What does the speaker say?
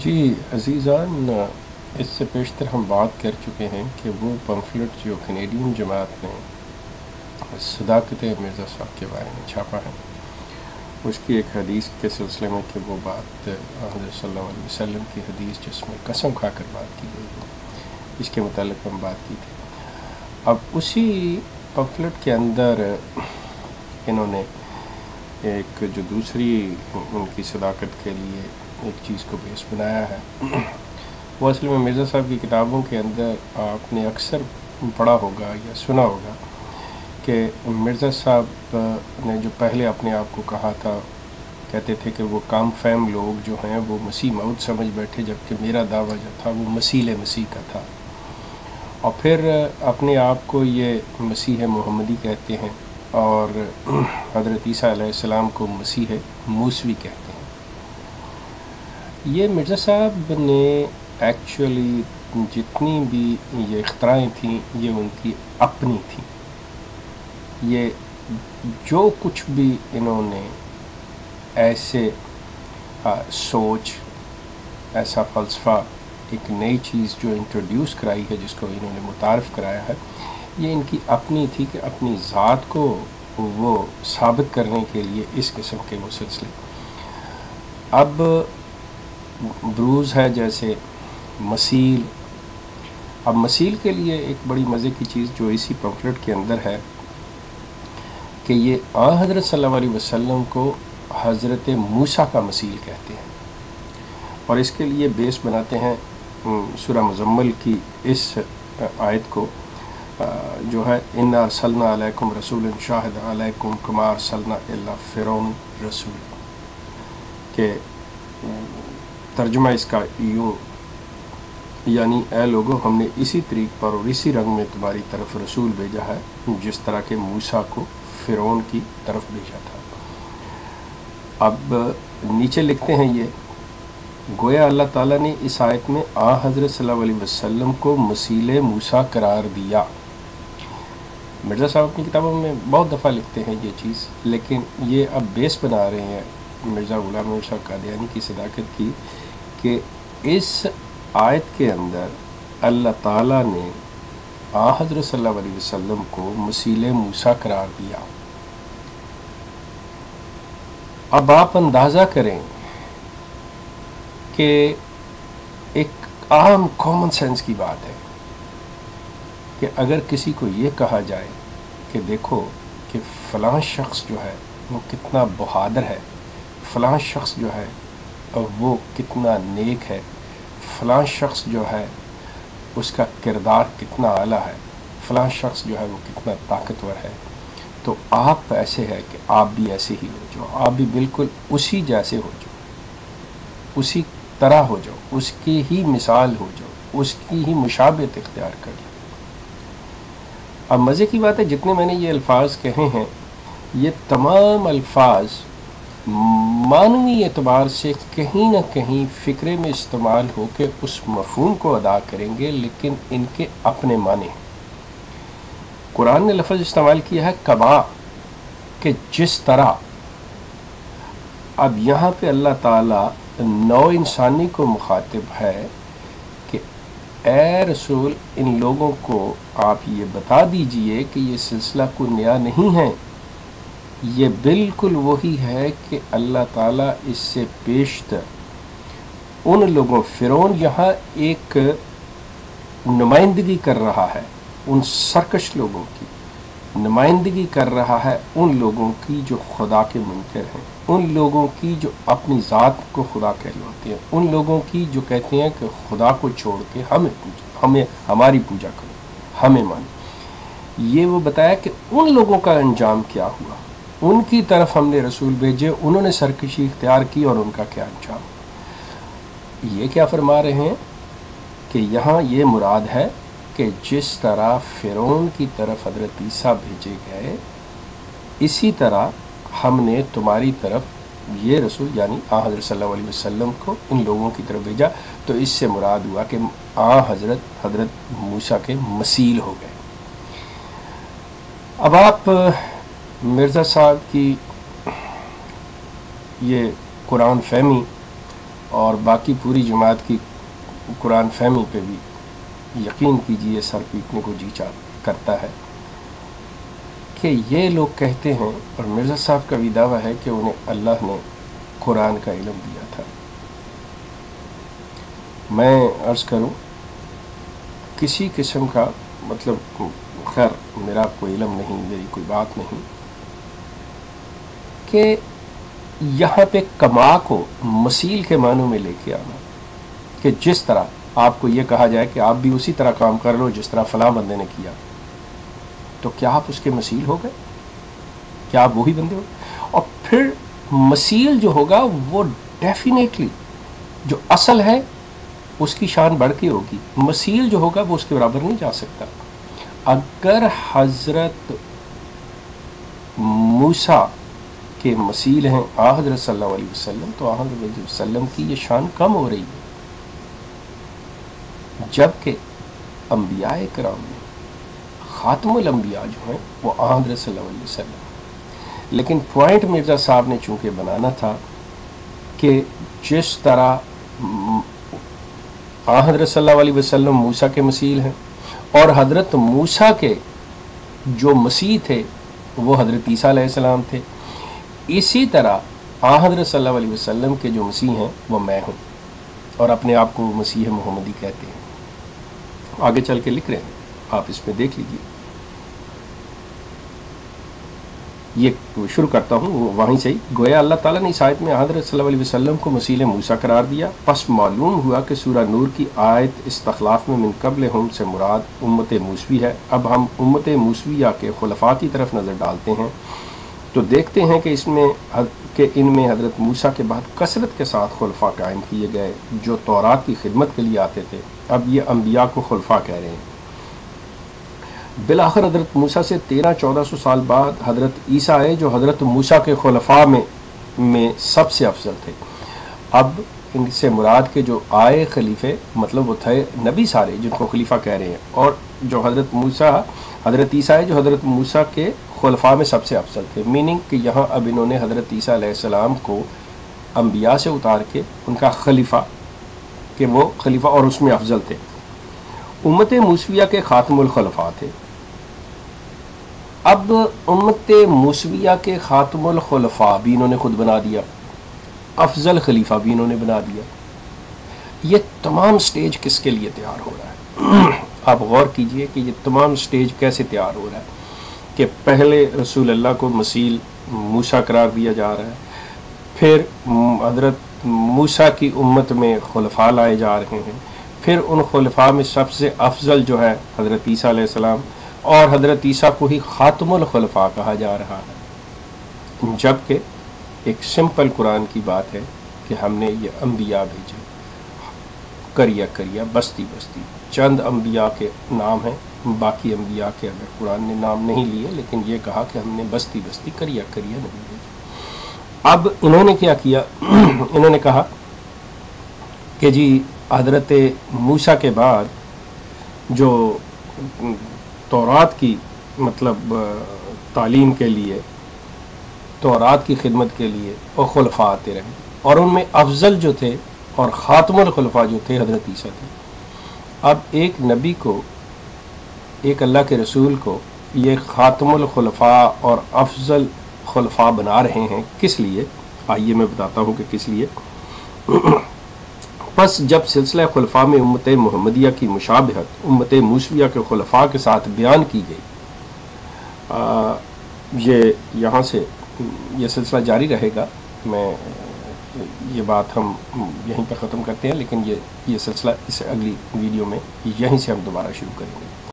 جی عزیزان، اس سے بیشتر ہم بات کر چکے ہیں کہ وہ پمفلٹ جو کینیڈین جماعت نے صداقت مرزا صاحب کے بارے میں چھاپا ہے، اس کی ایک حدیث کے سلسلے میں کہ وہ بات حضرت صلی اللہ علیہ وسلم کی حدیث جس میں قسم کھا کر بات کی گئی ہے، اس کے متعلق ہم بات کی تھی۔ اب اسی پمفلٹ کے اندر انہوں نے ایک جو دوسری ان کی صداقت کے لیے ایک چیز کو بیس بنایا ہے، وہ اصل میں مرزا صاحب کی کتابوں کے اندر آپ نے اکثر پڑھا ہوگا یا سنا ہوگا کہ مرزا صاحب نے جو پہلے اپنے آپ کو کہا تھا، کہتے تھے کہ وہ کام فہم لوگ جو ہیں وہ مسیح موعود سمجھ بیٹھے، جبکہ میرا دعویٰ جو تھا وہ مسیح کا تھا، اور پھر اپنے آپ کو یہ مسیح محمدی کہتے ہیں اور حضرت عیسیٰ علیہ السلام کو مسیح موسوی کہتے ہیں۔ یہ مرزا صاحب نے ایکچولی جتنی بھی یہ اختراعیں تھیں یہ ان کی اپنی تھیں۔ یہ جو کچھ بھی انہوں نے ایسے سوچ، ایسا فلسفہ، ایک نئی چیز جو انٹروڈیوس کرائی ہے، جس کو انہوں نے متعارف کرایا ہے، یہ ان کی اپنی تھی کہ اپنی ذات کو وہ ثابت کرنے کے لیے اس قسم کے مسلسل اب بروز ہے، جیسے مسیل۔ اب مسیل کے لیے ایک بڑی مزے کی چیز جو اسی پمفلٹ کے اندر ہے کہ یہ حضرت صلی اللہ علیہ وسلم کو حضرت موسیٰ کا مسیل کہتے ہیں، اور اس کے لیے بیس بناتے ہیں سورہ مزمل کی اس آیت کو جو ہے اِنَّا أَرْسَلْنَا عَلَيْكُمْ رَسُولًا شَاهِدًا عَلَيْكُمْ كَمَا أَرْسَلْنَا إِلَّا فِرْعَوْنَ رَسُولًا، کہ ترجمہ اس کا یوں، یعنی اے لوگو، ہم نے اسی طریق پر اور اسی رنگ میں تمہاری طرف رسول بھیجا ہے جس طرح کہ موسیٰ کو فرعون کی طرف بھیجا تھا۔ اب نیچے لکھتے ہیں یہ گویا اللہ تعالیٰ نے اس آیت میں حضرت صلی اللہ علیہ وسلم کو مسیل موسیٰ قرار دیا۔ مرزا صاحب اپنی کتابوں میں بہت دفعہ لکھتے ہیں یہ چیز، لیکن یہ اب بیس بنا رہے ہیں مرزا غلام احمد شاہ قادیانی کی صداقت کی کہ اس آیت کے اندر اللہ تعالیٰ نے حضرت صلی اللہ علیہ وسلم کو مسیل موسیٰ قرار دیا۔ اب آپ اندازہ کریں کہ ایک عام کامن سینس کی بات ہے کہ اگر کسی کو یہ کہا جائے کہ دیکھو کہ فلاں شخص جو ہے وہ کتنا بہادر ہے، فلاں شخص جو ہے وہ کتنا نیک ہے، فلاں شخص جو ہے اس کا کردار کتنا اعلیٰ ہے، فلاں شخص جو ہے وہ کتنا طاقتور ہے، تو آپ ایسے ہے کہ آپ بھی ایسے ہی ہو جاؤ، آپ بھی بالکل اسی جیسے ہو جاؤ، اسی طرح ہو جاؤ، اس کی ہی مثال ہو جاؤ، اس کی ہی مشابہت اختیار کر لو۔ اب مزے کی بات ہے، جتنے میں نے یہ الفاظ کہے ہیں یہ تمام الفاظ معنوی اعتبار سے کہیں نہ کہیں فکرے میں استعمال ہو کے اس مفہوم کو ادا کریں گے، لیکن ان کے اپنے معنی ہیں۔ قرآن نے لفظ استعمال کیا ہے کما، کہ جس طرح۔ اب یہاں پہ اللہ تعالیٰ نو انسانی کو مخاطب ہے کہ اے رسول، ان لوگوں کو آپ یہ بتا دیجئے کہ یہ سلسلہ کوئی نیا نہیں ہے، یہ بالکل وہی ہے کہ اللہ تعالیٰ اس سے بیشتر ان لوگوں، فرعون یہاں ایک نمائندگی کر رہا ہے، ان سرکش لوگوں کی نمائندگی کر رہا ہے، ان لوگوں کی جو خدا کے منکر ہیں، ان لوگوں کی جو اپنی ذات کو خدا کہلاتے ہیں، ان لوگوں کی جو کہتے ہیں کہ خدا کو چھوڑ کے ہمیں ہماری پوجا کرو، ہمیں مانو۔ یہ وہ بتایا کہ ان لوگوں کا انجام کیا ہوا، ان کی طرف ہم نے رسول بھیجے، انہوں نے سرکشی اختیار کی اور ان کا کیا انجام۔ یہ کیا فرما رہے ہیں کہ یہاں یہ مراد ہے کہ جس طرح فرعون کی طرف حضرت عیسیٰ بھیجے گئے، اسی طرح ہم نے تمہاری طرف یہ رسول یعنی حضرت صلی اللہ علیہ وسلم کو ان لوگوں کی طرف بھیجا، تو اس سے مراد ہوا کہ حضرت موسیٰ کے مسیل ہو گئے۔ اب آپ مرزا صاحب کی یہ قرآن فہمی اور باقی پوری جماعت کی قرآن فہمی پہ بھی یقین کیجئے سر پیٹنے کو جی کرتا ہے کہ یہ لوگ کہتے ہیں، اور مرزا صاحب کا بھی دعویٰ ہے کہ انہیں اللہ نے قرآن کا علم دیا تھا۔ میں عرض کروں کسی قسم کا مطلب خیر میرا کوئی علم نہیں، میری کوئی بات نہیں کہ یہاں پہ کما کو مسیل کے معنوں میں لے کے آنا کہ جس طرح آپ کو یہ کہا جائے کہ آپ بھی اسی طرح کام کر لو جس طرح فلاں بندے نے کیا، تو کیا آپ اس کے مسیل ہو گئے؟ کیا آپ وہی بندے ہو؟ اور پھر مسیل جو ہوگا وہ ڈیفینیٹلی جو اصل ہے اس کی شان بڑھ کے ہوگی، مسیل جو ہوگا وہ اس کے برابر نہیں جا سکتا۔ اگر حضرت موسیٰ کے مسیل ہیں حضرت صلی اللہ علیہ وسلم، تو حضرت صلی اللہ علیہ وسلم کی یہ شان کم ہو رہی ہے، جبکہ انبیاء کرام میں خاتم الانبیاء جو ہیں وہ حضرت صلی اللہ علیہ وسلم۔ لیکن پوائنٹ مرزا صاحب نے چونکہ بنانا تھا کہ جس طرح حضرت صلی اللہ علیہ وسلم موسیٰ کے مسیل ہیں اور حضرت موسیٰ کے جو مسیح تھے وہ حضرت عیسیٰ علیہ السلام تھے، اسی طرح حضرت صلی اللہ علیہ وسلم کے جو مسیح ہیں وہ میں ہوں، اور اپنے آپ کو مسیح محمدی کہتے ہیں۔ آگے چل کے لکھ رہے ہیں، آپ اس میں دیکھ لیجیے۔ یہ شروع کرتا ہوں وہیں سے ہی۔ گویا اللہ تعالیٰ نے اس آیت میں حضرت صلی اللہ علیہ وسلم کو مسیح موسیٰ قرار دیا، پس معلوم ہوا کہ سورہ نور کی آیت استخلاف میں من قبل ہم سے مراد امت موسوی ہے۔ اب ہم امت موسویہ کے خلفاء کی طرف نظر ڈالتے ہیں تو دیکھتے ہیں کہ ان میں حضرت موسیٰ کے بعد کثرت کے ساتھ خلفاء قائم کیے گئے جو تورات کی خدمت کے لیے آتے تھے۔ اب یہ انبیاء کو خلفاء کہہ رہے ہیں۔ بالآخر حضرت موسیٰ سے 1300-1400 سال بعد حضرت عیسیٰ آئے جو حضرت موسیٰ کے خلفاء میں سب سے افضل تھے۔ اب ان سے مراد کے جو آئے خلیفے مطلب وہ تھے نبی سارے جن کو خلیفہ کہہ رہے ہیں، اور جو حضرت عیسیٰ آئے جو حضرت موسیٰ کے خلفاء میں سب سے افضل تھے، میننگ کہ یہاں اب انہوں نے حضرت عیسیٰ علیہ السلام کو انبیاء سے اتار کے ان کا خلیفہ کہ وہ خلیفہ اور اس میں افضل تھے۔ امت موسویہ کے خاتم الخلفاء تھے۔ اب امت موسویہ کے خاتم الخلفاء بھی انہوں نے خود بنا دیا، افضل خلیفہ بھی انہوں نے بنا دیا۔ یہ تمام سٹیج کس کے لیے تیار ہو رہا ہے؟ آپ غور کیجئے کہ یہ تمام سٹیج کیسے تیار ہو رہا ہے کہ پہلے رسول اللہ کو مسیل موسیٰ قرار دیا جا رہا ہے، پھر حضرت موسیٰ کی امت میں خلفاء لائے جا رہے ہیں، پھر ان خلفاء میں سب سے افضل جو ہے حضرت عیسیٰ علیہ السلام، اور حضرت عیسیٰ کو ہی خاتم الخلفاء کہا جا رہا ہے، جبکہ ایک سمپل قرآن کی بات ہے کہ ہم نے یہ انبیاء بھیجے، کریا کریا بستی بستی، چند انبیاء کے نام ہیں، باقی انبیاء کے اگر قرآن نے نام نہیں لیے، لیکن یہ کہا کہ ہم نے بستی بستی کریا کریا نہیں بھیجے۔ اب انہوں نے کیا کیا؟ انہوں نے کہا کہ جی حضرت موسیٰ کے بعد جو تورات کی مطلب تعلیم کے لیے، تورات کی خدمت کے لیے وہ خلفاء آتے رہے، اور ان میں افضل جو تھے اور خاتم الخلفاء جو تھے حضرت عیسیٰ تھے۔ اب ایک نبی کو، ایک اللہ کے رسول کو یہ خاتم الخلفاء اور افضل خلفاء بنا رہے ہیں، کس لیے؟ آئیے میں بتاتا ہوں کہ کس لیے۔ پس جب سلسلہ خلفاء میں امت محمدیہ کی مشابہت امت موسویہ کے خلفاء کے ساتھ بیان کی گئی، یہ یہاں سے یہ سلسلہ جاری رہے گا، میں یہ بات ہم یہیں پہ ختم کرتے ہیں، لیکن یہ سلسلہ اس اگلی ویڈیو میں یہیں سے ہم دوبارہ شروع کریں گے۔